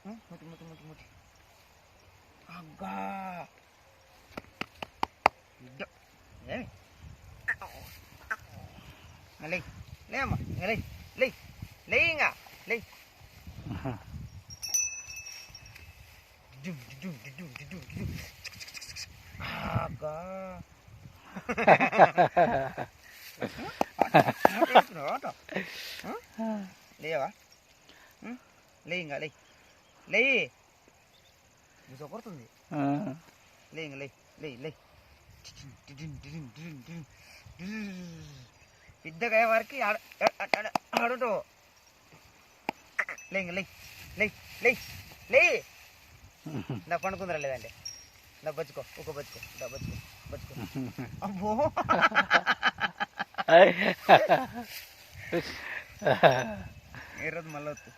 ముట్టి ముట్టి ముట్టి ముట్టి అగ్గా ఏ లే లేమ్మా లే లే లే ఇంకా లే అగ్గా లేవా లే ఇంకా లే లే కొడుతుంది లే ఇంకా లే లే లే పెద్దగా అయ్యే వారికి ఆడుంటావు లే ఇంక లే లే లే లే నా పండుకుందరా లేదంటే నా బచ్చుకో ఒక బచ్చుకో నా బచ్చుకో బచ్చుకో అబ్బో ఏ రోజు మళ్ళీ వస్తుంది